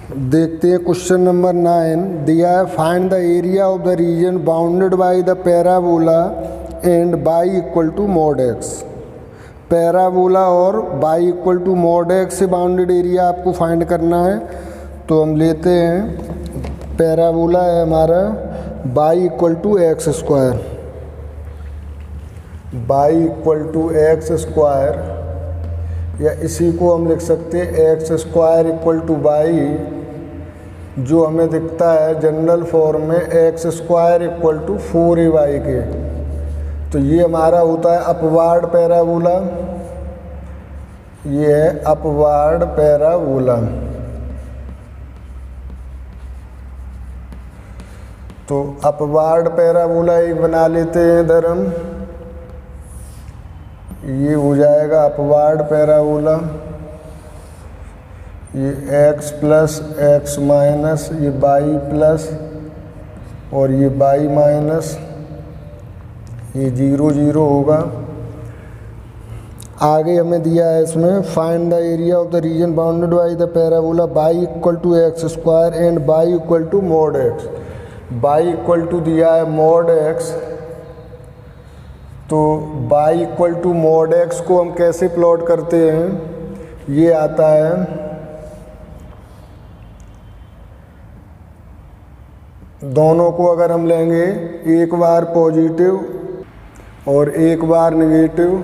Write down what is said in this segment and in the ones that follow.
देखते हैं question number 9 दिया है find the area of the region bounded by the parabola and y equal to mod x. Parabola और y equal to mod x से bounded area आपको find करना है। तो हम लेते हैं पैराबोला है हमारा y equal to x square, y equal to x square, या इसी को हम लिख सकते हैं x square equal to y, जो हमें दिखता है जनरल फॉर्म में x square equal to 4ay के। तो ये हमारा होता है अपवार्ड पैराबोला, ये है अपवार्ड पैराबोला। तो अपवार्ड पैराबोला एक बना लेते हैं इधर हम, ये हो जाएगा अपवार्ड पैराबोला। ये x प्लस एक्स माइनस, ये बाई प्लस और ये बाई माइनस, ये 0 0 होगा। आगे हमें दिया है इसमें find the area of the region bounded by the parabola y equal to x square and y equal to mod x. Y equal to दिया है मॉड एक्स, तो y equal to mod x को हम कैसे plot करते हैं, ये आता है दोनों को अगर हम लेंगे एक बार पॉजिटिव और एक बार नेगेटिव,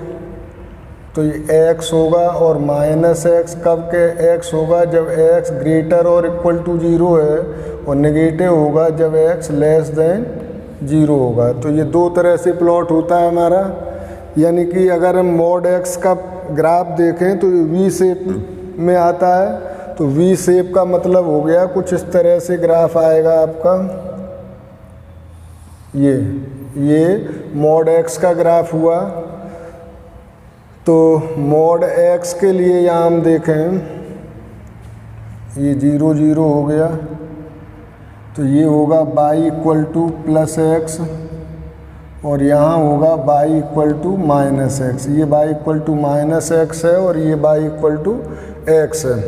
तो ये x होगा और माइनस एक्स कब के x होगा जब x ग्रेटर और इक्वल टू 0 है, और नेगेटिव होगा जब x लेस देन 0 होगा। तो ये दो तरह से प्लॉट होता है हमारा। यानी कि अगर हम मॉड x का ग्राफ देखें तो ये वी शेप में आता है। तो वी शेप का मतलब हो गया कुछ इस तरह से ग्राफ आएगा आपका, ये मॉड x का ग्राफ हुआ। तो मॉड x के लिए यहाँ हम देखें ये 0 0 हो गया, तो ये होगा y equal to plus x और यहाँ होगा y equal to minus x. ये y equal to minus x है और ये बाई इक्वल टू एक्स है।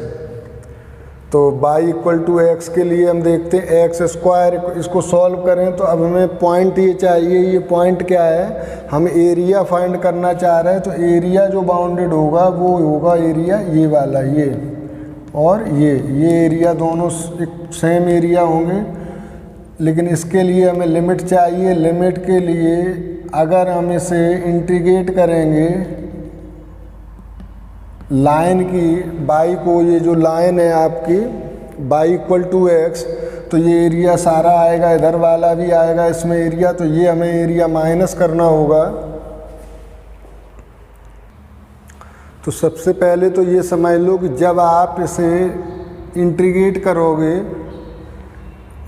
तो बाई इक्वल टू एक्स के लिए हम देखते हैं एक्स स्क्वायर, इसको सॉल्व करें तो अब हमें पॉइंट ये चाहिए। ये पॉइंट क्या है, हम एरिया फाइंड करना चाह रहे हैं। तो एरिया जो बाउंडेड होगा वो होगा एरिया ये वाला, ये और ये एरिया दोनों सेम एरिया होंगे। लेकिन इसके लिए हमें लिमिट चाहिए। लिमिट के लिए अगर हम इसे इंटीग्रेट करेंगे लाइन की बाई को, ये जो लाइन है आपकी बाई इक्वल टू एक्स, तो ये एरिया सारा आएगा, इधर वाला भी आएगा इसमें एरिया। तो ये हमें एरिया माइनस करना होगा। तो सबसे पहले तो ये समझ लो कि जब आप इसे इंटीग्रेट करोगे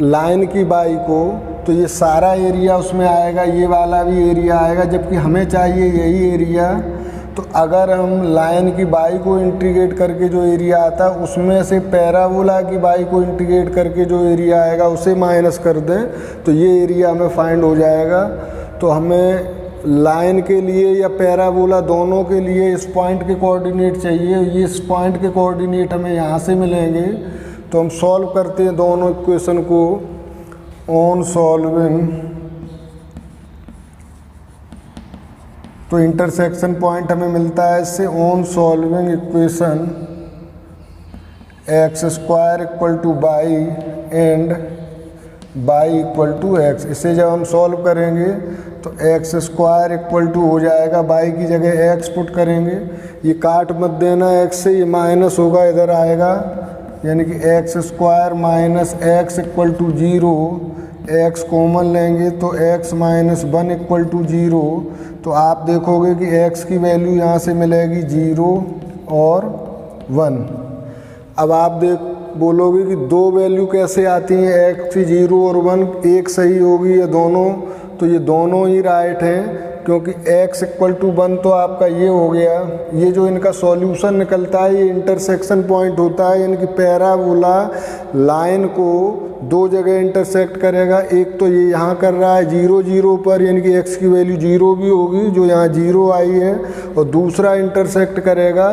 लाइन की बाई को, तो ये सारा एरिया उसमें आएगा, ये वाला भी एरिया आएगा, जबकि हमें चाहिए यही एरिया। तो अगर हम लाइन की बाई को इंटीग्रेट करके जो एरिया आता है उसमें से पैराबोला की बाई को इंटीग्रेट करके जो एरिया आएगा उसे माइनस कर दें, तो ये एरिया हमें फाइंड हो जाएगा। तो हमें लाइन के लिए या पैराबोला दोनों के लिए इस पॉइंट के कोऑर्डिनेट चाहिए। ये इस पॉइंट के कोऑर्डिनेट हमें यहाँ से मिलेंगे। तो हम सॉल्व करते हैं दोनों इक्वेशन को। ऑन सॉल्विंग, तो इंटरसेक्शन पॉइंट हमें मिलता है इससे। On solving equation x square equal to y and y equal to x, इसे जब हम सॉल्व करेंगे तो एक्स स्क्वायर इक्वल टू हो जाएगा, बाई की जगह एक्स पुट करेंगे। ये काट मत देना एक्स से, ये माइनस होगा इधर आएगा, यानी कि x square minus x equal to 0। X common लेंगे तो एक्स माइनस 1 इक्वल टू 0। तो आप देखोगे कि x की वैल्यू यहाँ से मिलेगी 0 और 1। अब आप बोलोगे कि दो वैल्यू कैसे आती हैं, x की 0 और 1, एक सही होगी या दोनों? तो ये दोनों ही राइट हैं, क्योंकि x इक्वल टू 1 तो आपका ये हो गया। ये जो इनका सॉल्यूशन निकलता है ये इंटरसेक्शन पॉइंट होता है, यानी कि पैराबोला लाइन को दो जगह इंटरसेक्ट करेगा। एक तो ये यहाँ कर रहा है 0 0 पर, यानी कि x की वैल्यू 0 भी होगी जो यहाँ 0 आई है, और दूसरा इंटरसेक्ट करेगा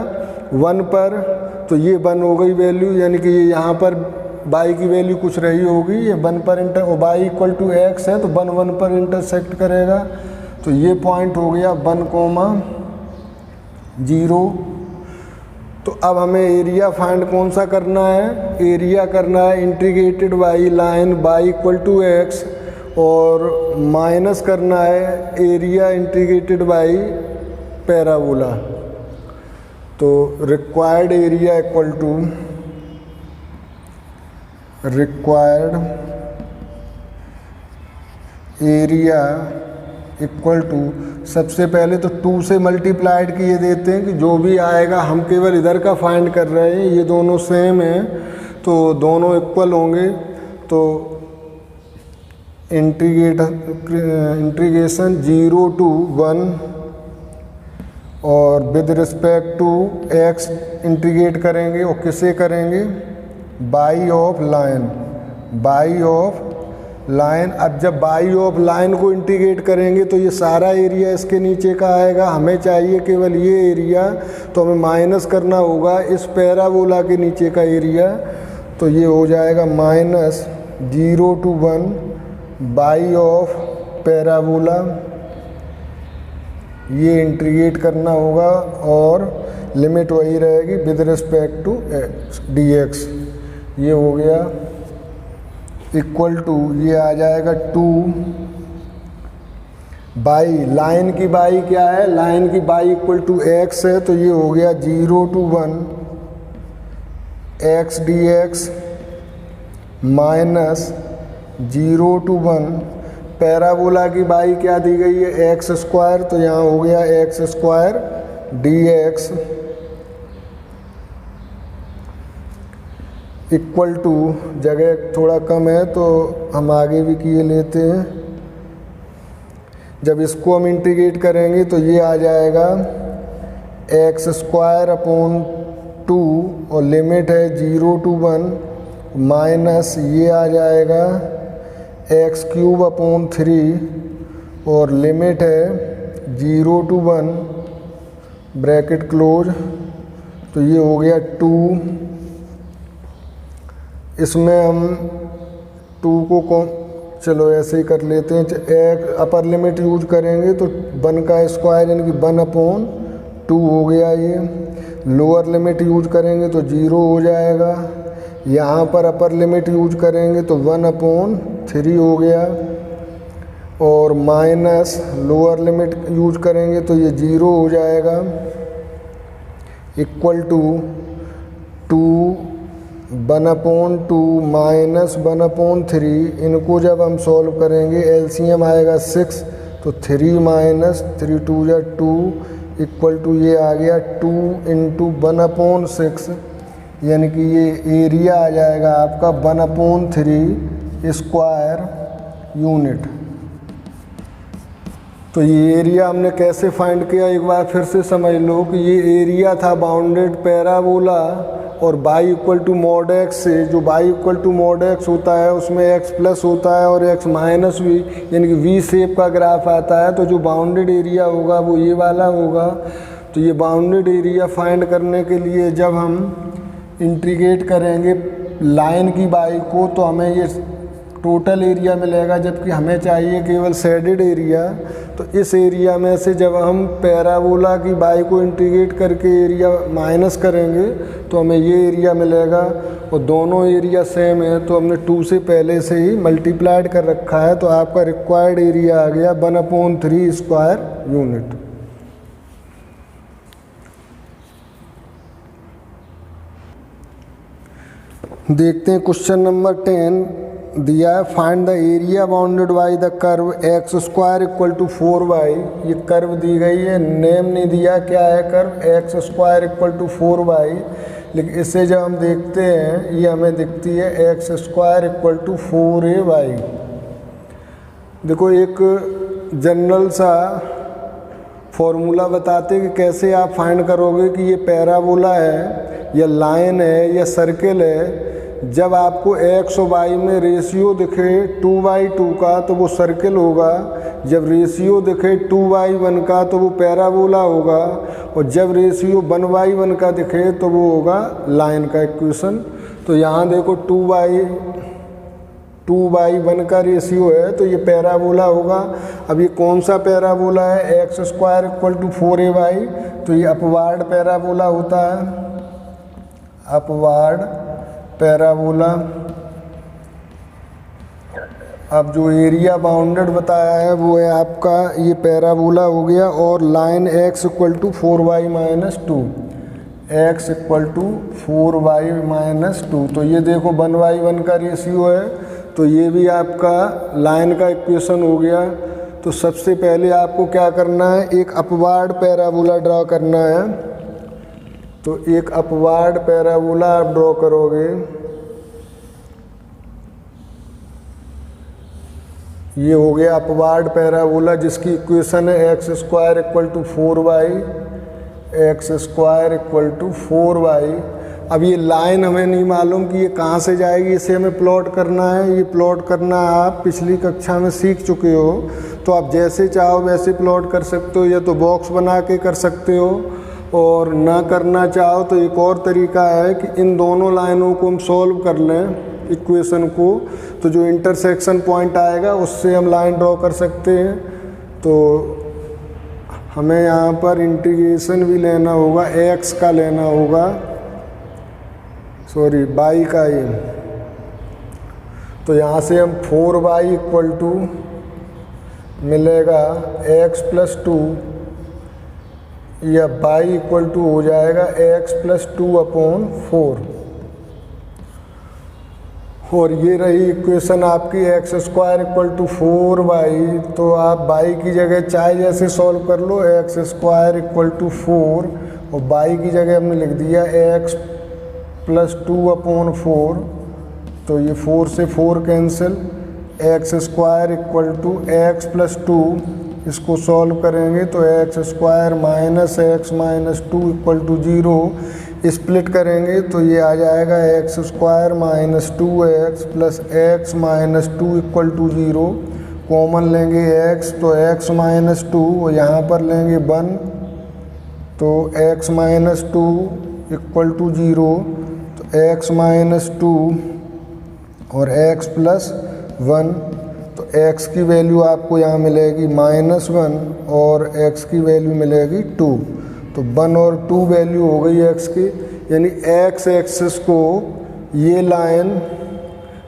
1 पर, तो ये 1 हो गई वैल्यू, यानी कि ये यहाँ पर बाई की वैल्यू कुछ रही होगी, ये 1 पर और बाई इक्वल टू एक्स है तो 1 1 पर इंटरसेक्ट करेगा। तो ये पॉइंट हो गया 1,0। तो अब हमें एरिया फाइंड कौन सा करना है, एरिया करना है integrated y line y equal to x, और माइनस करना है एरिया इंटीग्रेटेड बाई पैराबोला। तो required area equal to required area equal to, सबसे पहले तो 2 से मल्टीप्लाइड किए देते हैं कि जो भी आएगा, हम केवल इधर का फाइंड कर रहे हैं, ये दोनों सेम हैं तो दोनों इक्वल होंगे। तो इंटीग्रेशन 0 to 1 और with respect to x integrate करेंगे, और किसे करेंगे, y of line, y of line. अब जब बाई ऑफ लाइन को इंटीग्रेट करेंगे तो ये सारा एरिया इसके नीचे का आएगा, हमें चाहिए केवल ये एरिया, तो हमें माइनस करना होगा इस पैराबोला के नीचे का एरिया। तो ये हो जाएगा -0 to 1 बाई ऑफ पैराबोला, ये इंटीग्रेट करना होगा और लिमिट वही रहेगी with respect to x dx। ये हो गया इक्वल टू, ये आ जाएगा 2 बाई लाइन की बाई क्या है, लाइन की बाई इक्वल टू एक्स है, तो ये हो गया 0 to 1 x dx minus 0 to 1 parabola की बाई क्या दी गई है, एक्स स्क्वायर, तो यहाँ हो गया x square dx equal to, जगह थोड़ा कम है तो हम आगे भी किए लेते हैं। जब इसको हम इंटीग्रेट करेंगे तो ये आ जाएगा एक्स स्क्वायर अपॉन 2 और लिमिट है 0 to 1 माइनस ये आ जाएगा एक्स क्यूब अपॉन 3 और लिमिट है 0 to 1 ब्रैकेट क्लोज। तो ये हो गया 2, इसमें हम 2 को चलो ऐसे ही कर लेते हैं, एक अपर लिमिट यूज करेंगे तो 1 का स्क्वायर यानी कि 1/2 हो गया, ये लोअर लिमिट यूज करेंगे तो 0 हो जाएगा, यहाँ पर अपर लिमिट यूज करेंगे तो 1/3 हो गया, और माइनस लोअर लिमिट यूज करेंगे तो ये 0 हो जाएगा, इक्वल टू 1/2 माइनस 1/3। इनको जब हम सॉल्व करेंगे एलसीएम आएगा 6, तो 3 माइनस 3 2 या 2 इक्वल टू ये आ गया 2 × 1/6, यानी कि ये एरिया आ जाएगा आपका 1/3 स्क्वायर यूनिट। तो ये एरिया हमने कैसे फाइंड किया, एक बार फिर से समझ लो कि ये एरिया था बाउंडेड पैराबोला और y equal to mod x से, जो y equal to mod x होता है उसमें एक्स प्लस होता है और एक्स माइनस वी, यानी कि वी शेप का ग्राफ आता है। तो जो बाउंडेड एरिया होगा वो ये वाला होगा। तो ये बाउंडेड एरिया फाइंड करने के लिए जब हम इंटीग्रेट करेंगे लाइन की बाई को तो हमें ये टोटल एरिया मिलेगा, जबकि हमें चाहिए केवल शेडेड एरिया। तो इस एरिया में से जब हम पैराबोला की बाई को इंटीग्रेट करके एरिया माइनस करेंगे तो हमें ये एरिया मिलेगा, और दोनों एरिया सेम है तो हमने 2 से पहले से ही मल्टीप्लाइड कर रखा है। तो आपका रिक्वायर्ड एरिया आ गया 1/3 स्क्वायर यूनिट। देखते हैं क्वेश्चन नंबर 10 दिया है, find the area bounded by the curve x square equal to 4y। ये कर्व दी गई है, नेम नहीं दिया क्या है curve, x square equal to 4y। लेकिन इसे जब हम देखते हैं ये हमें दिखती है x square equal to 4ay। देखो एक जनरल सा फॉर्मूला बताते कि कैसे आप फाइंड करोगे कि ये पैराबोला है या लाइन है या सर्किल है। जब आपको एक्स और वाई में रेशियो दिखे 2/2 का तो वो सर्किल होगा, जब रेशियो दिखे 2/1 का तो वो पैराबोला होगा, और जब रेशियो 1/1 का दिखे तो वो होगा लाइन का इक्वेशन। तो यहाँ देखो 2/1 का रेशियो है, तो ये पैराबोला होगा। अब ये कौन सा पैराबोला है, x² = 4a/, तो ये अपवार्ड पैराबोला होता है, अपवार्ड पैराबोला। अब जो एरिया बाउंडेड बताया है वो है आपका ये पैराबोला हो गया, और line x = 4y-2, x = 4y-2, तो ये देखो 1/1 का रेशियो है, तो ये भी आपका लाइन का इक्वेशन हो गया। तो सबसे पहले आपको क्या करना है, एक अपवार्ड पैराबोला ड्रॉ करना है। तो एक अपवार्ड पैराबोला आप ड्रॉ करोगे, ये हो गया अपवार्ड पैराबोला जिसकी इक्वेशन है x² = 4y, x² = 4y। अब ये लाइन हमें नहीं मालूम कि ये कहाँ से जाएगी, इसे हमें प्लॉट करना है। ये प्लॉट करना आप पिछली कक्षा में सीख चुके हो, तो आप जैसे चाहो वैसे प्लॉट कर सकते हो, या तो बॉक्स बना के कर सकते हो, और ना करना चाहो तो एक और तरीका है कि इन दोनों लाइनों को हम सॉल्व कर लें इक्वेशन को, तो जो इंटरसेक्शन पॉइंट आएगा उससे हम लाइन ड्रॉ कर सकते हैं। तो हमें यहाँ पर इंटीग्रेशन भी लेना होगा, x का लेना होगा, सॉरी y का ही। तो यहाँ से हम 4y = मिलेगा x + 2, या y = हो जाएगा x + 2/4, और ये रही इक्वेशन आपकी x² = 4y। तो आप y की जगह चाहे जैसे सॉल्व कर लो, x² = 4, और y की जगह हमने लिख दिया x + 2/4, तो ये 4 से 4 कैंसिल, x² = x + 2, इसको सॉल्व करेंगे तो x² - x - 2 = 0, स्प्लिट करेंगे तो ये आ जाएगा x² - 2x + x - 2 = 0। कॉमन लेंगे x, तो x - 2, और यहाँ पर लेंगे 1, तो x - 2 = 0, तो x - 2 और x + 1, तो x की वैल्यू आपको यहाँ मिलेगी -1 और x की वैल्यू मिलेगी 2, तो 1 और 2 वैल्यू हो गई x की। यानी x एक्सिस को ये लाइन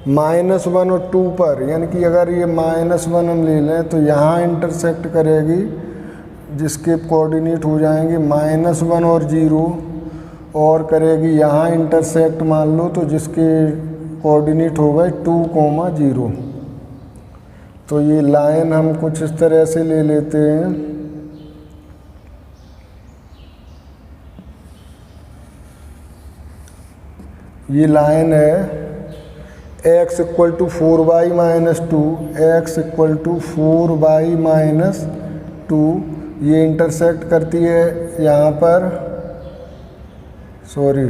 -1 और 2 पर, यानी कि अगर ये -1 हम ले लें तो यहाँ इंटरसेक्ट करेगी, जिसके कोऑर्डिनेट हो जाएंगे -1 और 0, और करेगी यहाँ इंटरसेक्ट मान लो, तो जिसके कोऑर्डिनेट हो गए 2, 0। तो ये लाइन हम कुछ इस तरह से ले लेते हैं, ये लाइन है x = 4y-2, x = 4y-2, ये इंटरसेक्ट करती है यहाँ पर, सॉरी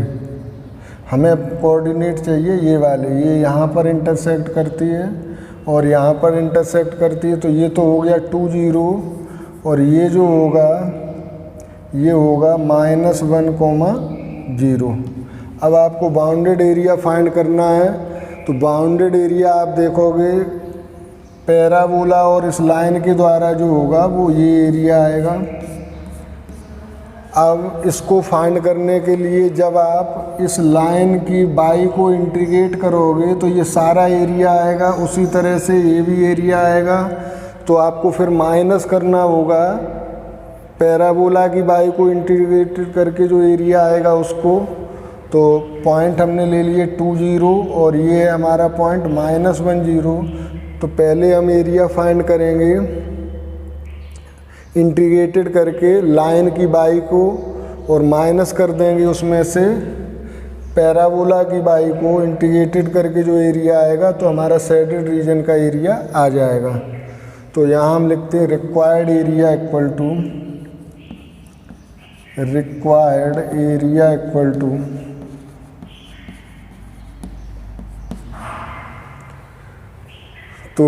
हमें कोऑर्डिनेट चाहिए ये वाले, ये यहाँ पर इंटरसेक्ट करती है और यहाँ पर इंटरसेक्ट करती है, तो ये तो हो गया 2, 0, और ये जो होगा ये होगा -1, 0। अब आपको बाउंडेड एरिया फाइंड करना है, तो बाउंडेड एरिया आप देखोगे पैराबोला और इस लाइन के द्वारा जो होगा वो ये एरिया आएगा। अब इसको फाइंड करने के लिए जब आप इस लाइन की बाई को इंटीग्रेट करोगे तो ये सारा एरिया आएगा, उसी तरह से ये भी एरिया आएगा, तो आपको फिर माइनस करना होगा पैराबोला की बाई को इंटीग्रेट करके जो एरिया आएगा उसको। तो पॉइंट हमने ले लिए 2, 0 और ये है हमारा पॉइंट -1, 0। तो पहले हम एरिया फाइंड करेंगे इंटीग्रेटेड करके लाइन की बाई को, और माइनस कर देंगे उसमें से पैराबोला की बाई को इंटीग्रेटेड करके जो एरिया आएगा, तो हमारा शेडेड रीजन का एरिया आ जाएगा। तो यहाँ हम लिखते हैं रिक्वायर्ड एरिया इक्वल टू तो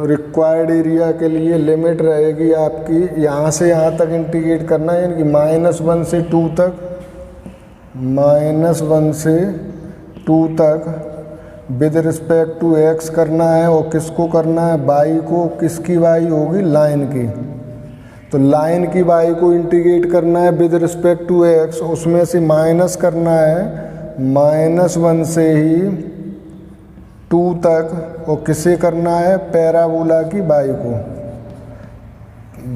रिक्वायर्ड एरिया के लिए लिमिट रहेगी आपकी यहाँ से यहाँ तक इंटीग्रेट करना है, यानी कि -1 से 2 तक, -1 से 2 तक विद रिस्पेक्ट टू एक्स करना है। और किसको करना है? वाई को। किसकी वाई होगी? लाइन की। तो लाइन की वाई को इंटीग्रेट करना है विद रिस्पेक्ट टू एक्स, उसमें से माइनस करना है -1 से ही 2 तक। और किसे करना है? पैराबोला की वाई को,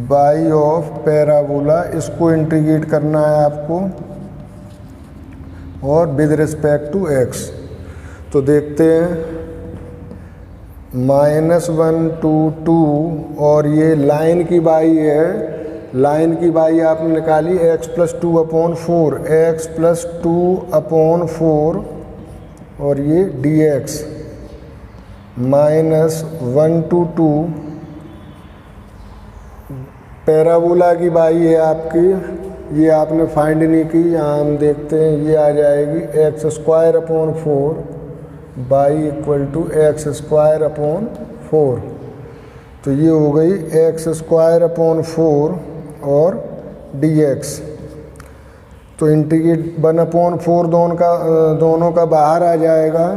वाई ऑफ पैराबोला, इसको इंटीग्रेट करना है आपको और विद रिस्पेक्ट टू एक्स। तो देखते हैं -1 to 2 और ये लाइन की वाई है। लाइन की वाई आपने निकाली x+2/4, x+2/4 और ये dx -1 to 2। पैराबोला की वाई है आपकी, ये आपने फाइंड नहीं की, यहाँ हम देखते हैं ये आ जाएगी x²/4 y = x²/4। तो ये हो गई x²/4 और dx। तो इंटीग्रेट 1/4 दोनों का बाहर आ जाएगा।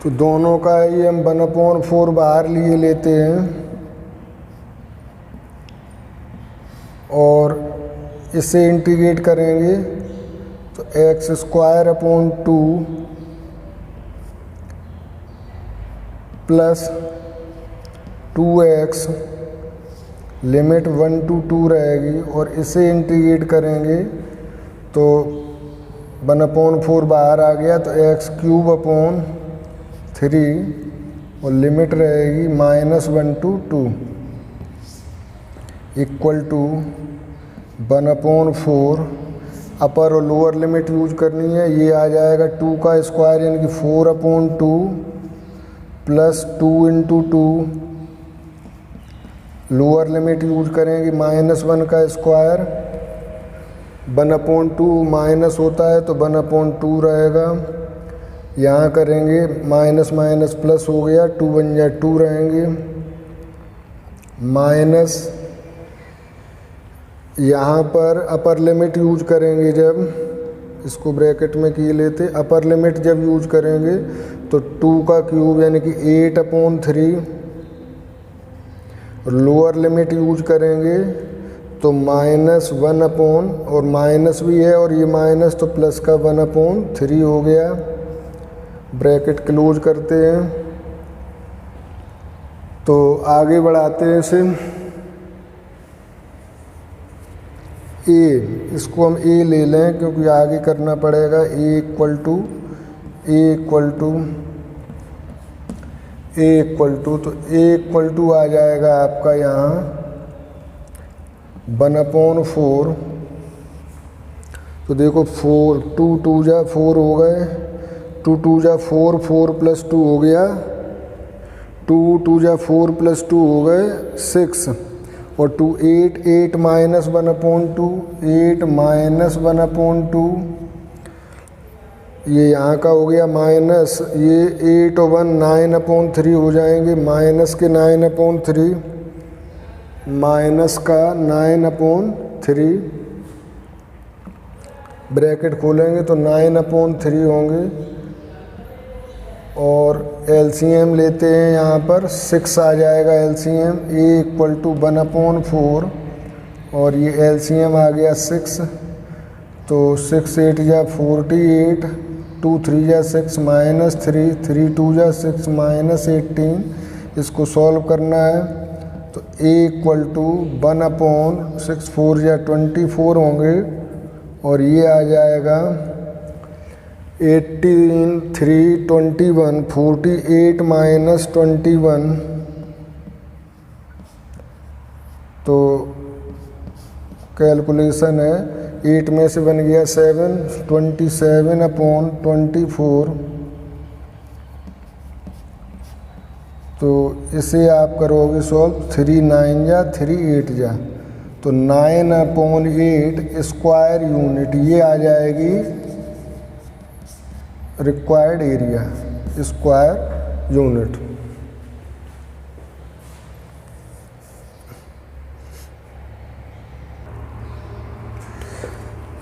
तो दोनों का ही हम 1/4 बाहर लिए लेते हैं और इसे इंटीग्रेट करेंगे तो x²/2 plus 2x limit 1 to 2 रहेगी। और इसे इंटीग्रेट करेंगे तो 1/4 बाहर आ गया तो x³ और लिमिट रहेगी -1 to 2 इक्वल टू 1/4। अपर और लोअर लिमिट यूज करनी है। ये आ जाएगा 2 का स्क्वायर यानी कि 4/2 प्लस 2 × 2। लोअर लिमिट यूज करेंगे -1 का स्क्वायर। 1/2 माइनस होता है तो 1/2 रहेगा। यहाँ करेंगे माइनस प्लस हो गया, 2 बन जाए 2 रहेंगे माइनस। यहाँ पर अपर लिमिट यूज करेंगे जब, इसको ब्रैकेट में किए लेते, अपर लिमिट जब यूज करेंगे तो 2 का क्यूब यानी कि 8/3। लोअर लिमिट यूज करेंगे तो -1 और माइनस भी है और ये माइनस तो प्लस का 1/3 हो गया। ब्रैकेट क्लोज करते हैं तो आगे बढ़ाते हैं इसे। इसको हम a ले लें क्योंकि आगे करना पड़ेगा। a तो a आ जाएगा आपका यहाँ 1/4। तो देखो 4 2 2 जा 4 हो गए, 2 2 जा 4, 4 + 2 हो गया, 2 2 जा 4 + 2 हो गए 6 और 2 8 8 - 1/2 8 - 1/2। ये यहाँ का हो गया माइनस, ये 8 और 1 9/3 हो जाएंगे, माइनस के 9/3 माइनस का 9/3। ब्रैकेट खोलेंगे तो 9/3 होंगे। और एलसीएम लेते हैं, यहाँ पर 6 आ जाएगा एलसीएम। a = 1/4 और ये एलसीएम आ गया 6। तो 6 8 जा 48, 2 3 जा 6 -3, 3 2 जा 6 -18। इसको सॉल्व करना है तो a = 1/6, 4 जा 24 होंगे और ये आ जाएगा 18 3 21, 48 - 21। तो कैलकुलेशन है, 8 में से बन गया 7, 27/24। तो इसे आप करोगे सॉल्व, 3 9 जा 3 8 जा तो 9/8 स्क्वायर यूनिट ये आ जाएगी रिक्वायर्ड एरिया स्क्वायर यूनिट।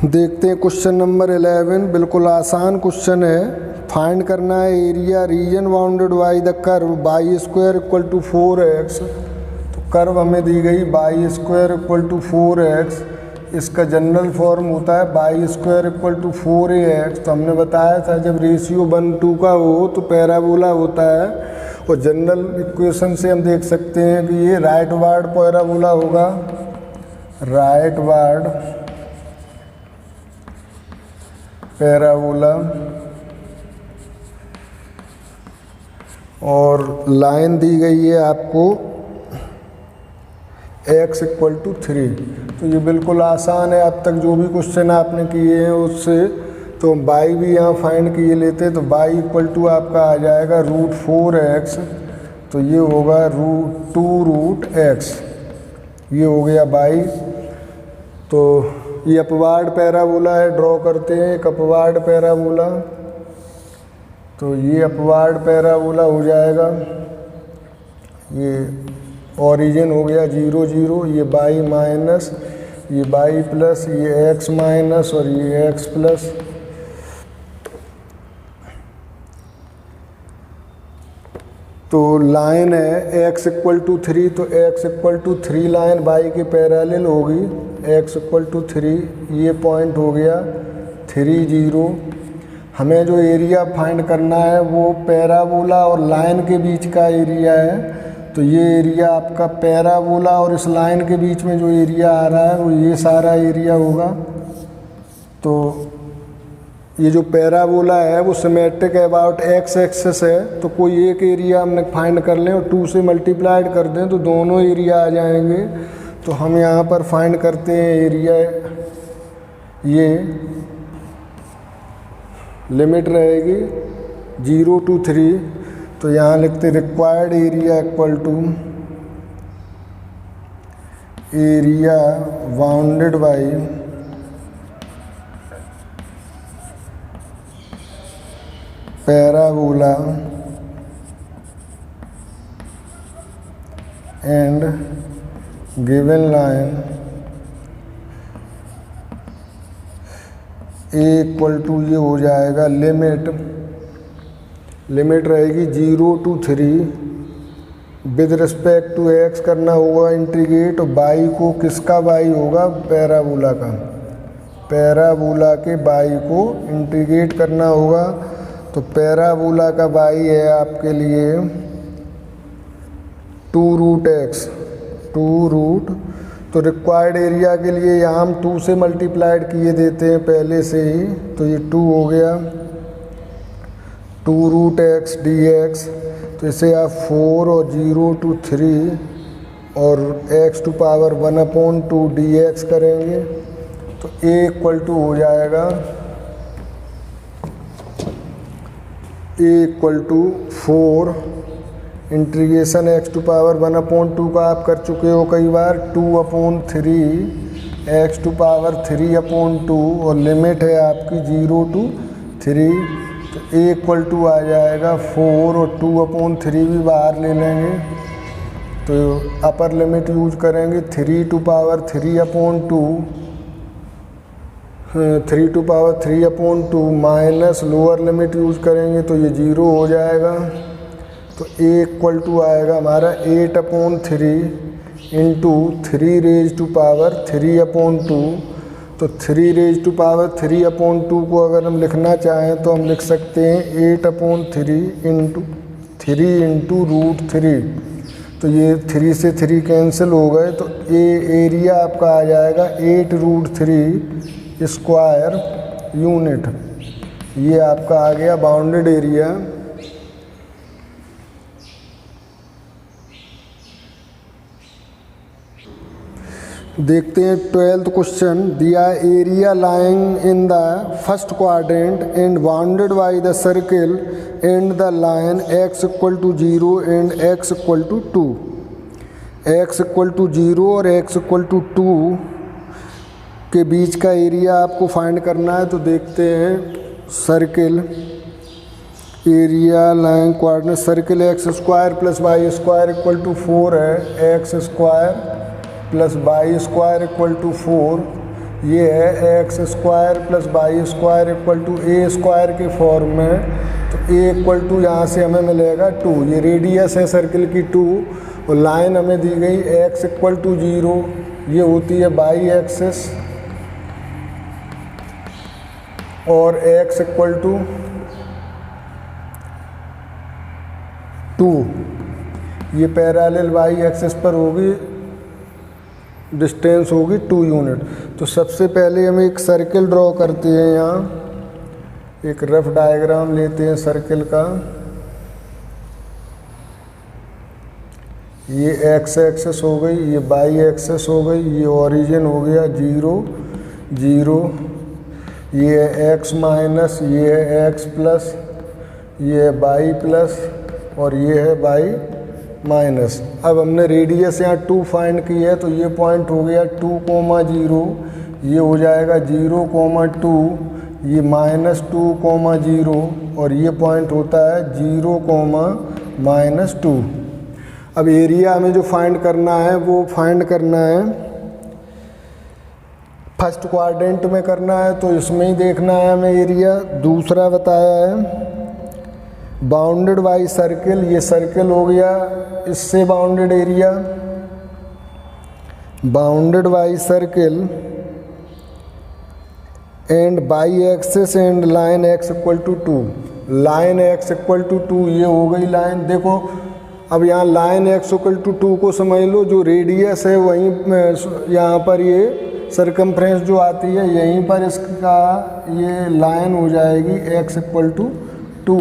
देखते हैं क्वेश्चन नंबर 11, बिल्कुल आसान क्वेश्चन है। फाइंड करना है area region bounded by the curve y square equal to 4x। तो कर्व हमें दी गई Y square equal to 4x, इसका जनरल फॉर्म होता है Y square equal to 4ax। तो हमने बताया था जब रेशियो 1:2 का हो तो पैराबोला होता है, और जनरल इक्वेशन से हम देख सकते हैं कि ये राइट वार्ड पैराबोला होगा, राइट वार्ड पैराबोला। और लाइन दी गई है आपको x इक्वल टू 3। तो ये बिल्कुल आसान है, अब तक जो भी क्वेश्चन आपने किए हैं उससे। तो y भी यहाँ फाइंड किए लेते, तो y इक्वल टू आपका आ जाएगा √4x। तो ये होगा √2√x, ये हो गया y। तो ये अपवार्ड पैराबोला है, ड्रॉ करते हैं एक अपवार्ड पैराबोला। तो ये अपवार्ड पैराबोला हो जाएगा, ये ओरिजिन हो गया 0 0, ये y माइनस, ये y प्लस, ये x माइनस और ये x प्लस। तो लाइन है x इक्वल टू 3, तो x equal to 3 line y के पैरेलल होगी, x इक्वल टू 3, ये पॉइंट हो गया 3 0। हमें जो एरिया फाइंड करना है वो पैराबोला और लाइन के बीच का एरिया है। तो ये एरिया आपका पैराबोला और इस लाइन के बीच में जो एरिया आ रहा है वो ये सारा एरिया होगा। तो ये जो पैराबोला है वो सिमेट्रिक अबाउट x एक्सिस है, तो कोई एक एरिया हमने फाइंड कर लें और 2 से मल्टीप्लाइड कर दें तो दोनों एरिया आ जाएंगे। तो हम यहाँ पर फाइंड करते हैं एरिया, ये लिमिट रहेगी 0 to 3। तो यहाँ लिखते required area equal to area bounded by parabola and given line a equal to, ये हो जाएगा लिमिट रहेगी 0 to 3 with respect to x करना होगा इंटीग्रेट, और y को किसका y होगा, पैराबोला का, पैराबोला के y को इंटीग्रेट करना होगा। तो पैराबोला का y है आपके लिए 2√x, 2√। तो रिक्वायर्ड एरिया के लिए यहाँ हम 2 से मल्टीप्लाइड किए देते हैं पहले से ही, तो ये 2 हो गया 2√x dx। तो इसे आप 4 और 0 to 3 और x टू पावर 1/2 dx करेंगे। तो a इक्वल टू हो जाएगा a equal to 4 integration x to power 1/2 का आप कर चुके हो कई बार, 2/3 x टू पावर 3/2, और लिमिट है आपकी 0 to 3। तो a इक्वल टू आ जाएगा 4 और 2/3 भी बाहर ले लेंगे, तो अपर लिमिट यूज करेंगे 3 to power 3/2 minus lower limit use करेंगे तो ये 0 हो जाएगा। तो a इक्वल टू आएगा हमारा 8/3 इंटू 3 रेज टू पावर 3/2। तो 3 रेज टू पावर 3/2 को अगर हम लिखना चाहें तो हम लिख सकते हैं 8/3 इंटू 3 इंटू √3। तो ये 3 से 3 कैंसिल हो गए, तो एरिया आपका आ जाएगा 8√3 स्क्वायर यूनिट। ये आपका आ गया बाउंडेड एरिया। देखते हैं 12th क्वेश्चन, दिया area lying in the first quadrant and bounded by the circle and the line x equal to 0 and x equal to 2। x equal to 0 और x equal to 2 के बीच का area आपको find करना है। तो देखते हैं circle area line quadrant circle x² plus y² equal to 4 है, x² plus y² equal to 4, ये है x square plus y square equal to a square के फॉर्म में, तो ए इक्वल टू यहाँ से हमें मिलेगा 2। ये रेडियस है सर्किल की 2 और लाइन हमें दी गई एक्स इक्वल टू 0, ये होती है वाई एक्सिस, और एक्स इक्वल टू 2 ये पैरेलल वाई एक्सिस पर होगी, डिस्टेंस होगी 2 यूनिट। तो सबसे पहले हम एक सर्किल ड्रॉ करते हैं, यहाँ एक रफ डायग्राम लेते हैं सर्किल का। ये एक्स एक्सिस हो गई, ये वाई एक्सिस हो गई, ये ओरिजिन हो गया 0 0, ये है एक्स माइनस, ये है एक्स प्लस, ये है वाई प्लस और ये है वाई माइनस। अब हमने रेडियस यहाँ 2 फाइंड की है, तो ये पॉइंट हो गया 2,0, ये हो जाएगा 0,2, ये -2,0 और ये पॉइंट होता है 0,-2। अब एरिया हमें जो फाइंड करना है वो फाइंड करना है फर्स्ट क्वाड्रेंट में करना है, तो इसमें ही देखना है हमें एरिया। दूसरा बताया है बाउंडेड बाई सर्किल, ये सर्किल हो गया, इससे bounded area, bounded by circle and y axis and line x equal to 2, line x equal to 2 ये हो गई लाइन। देखो अब यहाँ लाइन एक्स इक्वल टू 2 को समझ लो, जो रेडियस है वहीं यहाँ पर ये सरकमफ्रेंस जो आती है यहीं पर इसका ये लाइन हो जाएगी एक्स इक्वल टू 2।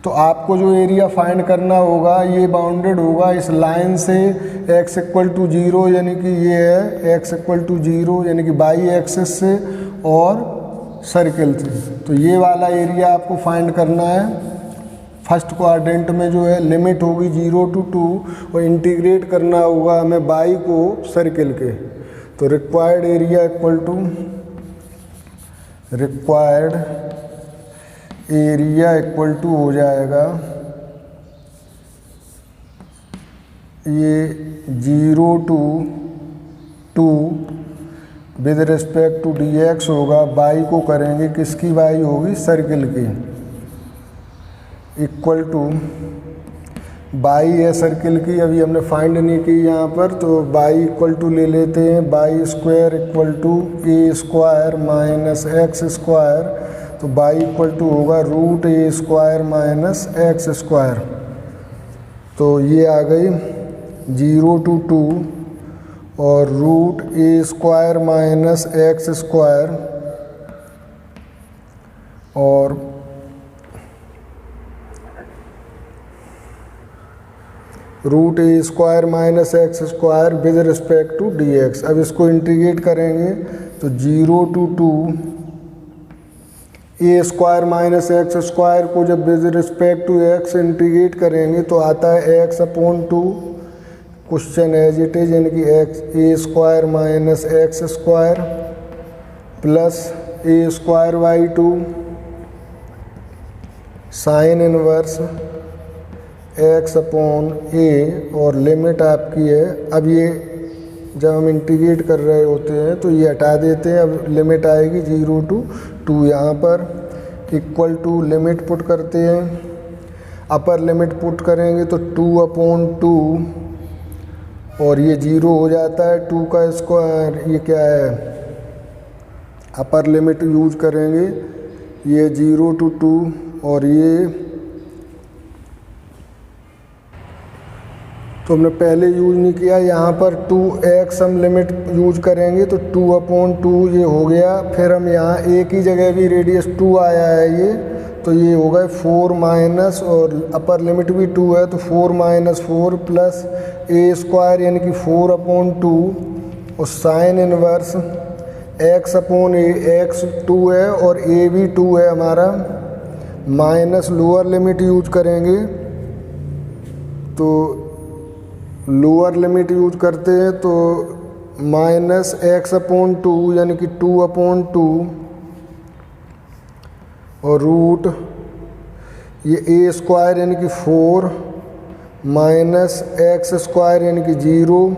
तो आपको जो एरिया फाइंड करना होगा ये बाउंडेड होगा इस लाइन से x इक्वल टू 0, यानी कि ये है x इक्वल टू 0 यानी कि बाई एक्सिस से और सर्किल से। तो ये वाला एरिया आपको फाइंड करना है। फर्स्ट क्वाड्रेंट में जो है लिमिट होगी 0 to 2 और इंटीग्रेट करना होगा हमें बाई को सर्किल के। तो required area equal to required area equal to हो जाएगा ये 0 to 2 with respect to dx होगा, बाई को करेंगे किसकी बाई होगी सर्किल की, इक्वल टू बाई है सर्किल की, अभी हमने फाइंड नहीं की यहाँ पर, तो बाई इक्वल टू ले लेते हैं y square equal to a square minus x square, तो बाई इक्वल टू होगा root a square minus x square. तो ये आ गई 0 to 2 और root a square minus x square और root a square minus x square with respect to d x. अब इसको इंटीग्रेट करेंगे तो 0 to 2 a square minus x square को जब with respect to x integrate करेंगे तो आता है x upon 2, question as it is, यानी कि x a square minus x square plus a square by 2 sine inverse x upon a और limit आपकी है। अब ये जब हम इंटीग्रेट कर रहे होते हैं तो ये हटा देते हैं, अब लिमिट आएगी 0 to 2 यहाँ पर, इक्वल टू लिमिट पुट करते हैं, अपर लिमिट पुट करेंगे तो 2/2 और ये 0 हो जाता है, 2 का स्क्वायर, ये क्या है अपर लिमिट यूज करेंगे, ये 0 to 2 और ये तो हमने पहले यूज नहीं किया, यहाँ पर 2x हम लिमिट यूज करेंगे तो 2/2 ये हो गया। फिर हम यहाँ एक ही जगह भी रेडियस 2 आया है ये, तो ये हो गए 4 माइनस और अपर लिमिट भी 2 है तो 4 - 4 प्लस ए स्क्वायर यानी कि 4/2 और साइन इनवर्स x अपॉन ए, x 2 है और a भी 2 है हमारा, माइनस लोअर लिमिट यूज करेंगे तो लोअर लिमिट यूज करते हैं तो माइनस x/2 यानी कि 2/2 और रूट ये ए स्क्वायर यानी कि 4 माइनस एक्स स्क्वायर यानी कि 0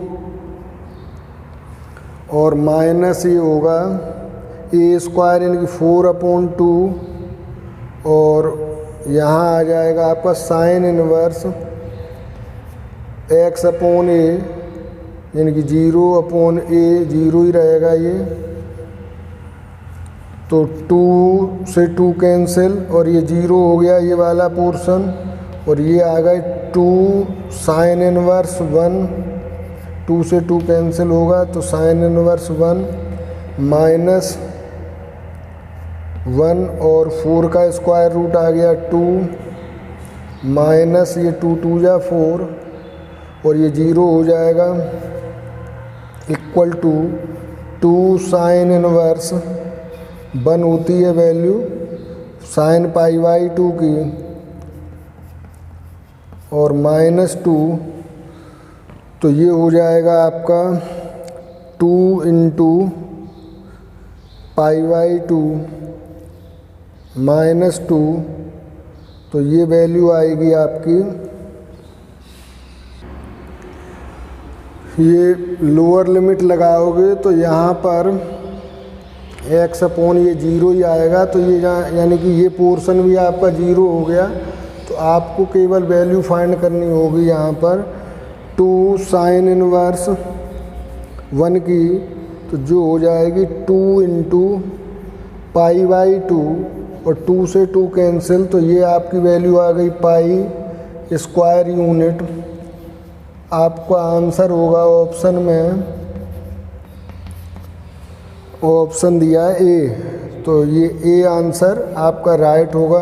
और माइनस ये होगा ए स्क्वायर यानी कि 4/2 और यहाँ आ जाएगा आपका साइन इनवर्स x/a यानी कि 0/a, 0 ही रहेगा ये। तो 2 से 2 कैंसिल और ये 0 हो गया ये वाला पोर्शन, और ये आ गए 2 साइन इनवर्स 1, 2 से 2 कैंसिल होगा तो साइन इनवर्स 1 माइनस 1 और 4 का स्क्वायर रूट आ गया 2 माइनस ये 2 2 जा 4 और ये 0 हो जाएगा इक्वल टू 2 साइन इनवर्स 1 होती है वैल्यू साइन π/2 की और -2, तो ये हो जाएगा आपका 2 × π/2 -2, तो ये वैल्यू आएगी आपकी, ये लोअर लिमिट लगाओगे तो यहाँ पर x/, ये 0 ही आएगा, तो ये यानी कि ये पोर्शन भी आपका 0 हो गया। तो आपको केवल वैल्यू फाइंड करनी होगी यहाँ पर 2 साइन इनवर्स 1 की, तो जो हो जाएगी 2 × π/2 और 2 से 2 कैंसिल, तो ये आपकी वैल्यू आ गई पाई स्क्वायर यूनिट। आपका आंसर होगा ऑप्शन में, ऑप्शन दिया है ए, तो ये ए आंसर आपका राइट होगा।